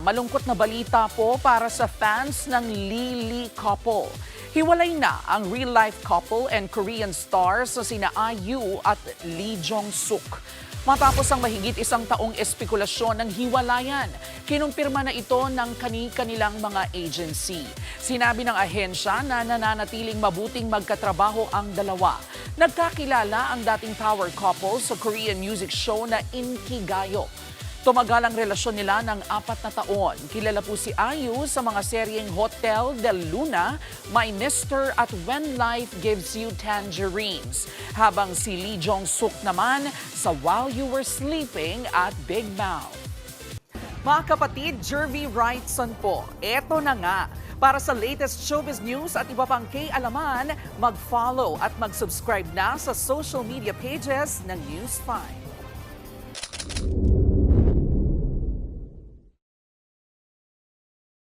malungkot na balita po para sa fans ng Lee couple. Hiwalay na ang real-life couple and Korean stars na sina IU at Lee Jong-suk. Matapos ang mahigit isang taong espekulasyon ng hiwalayan, kinumpirma na ito ng kanilang mga agency. Sinabi ng ahensya na nananatiling mabuting magkatrabaho ang dalawa. Nagkakilala ang dating power couple sa Korean music show na Inkigayo. Tumagal ang relasyon nila ng 4 na taon. Kilala po si IU sa mga seryeng Hotel del Luna, My Mister at When Life Gives You Tangerines. Habang si Lee Jong-suk naman sa While You Were Sleeping at Big Mouth. Mga kapatid, Jervy Wrightson po. Eto na nga. Para sa latest showbiz news at iba pang kay-alaman, mag-follow at mag-subscribe na sa social media pages ng News 5.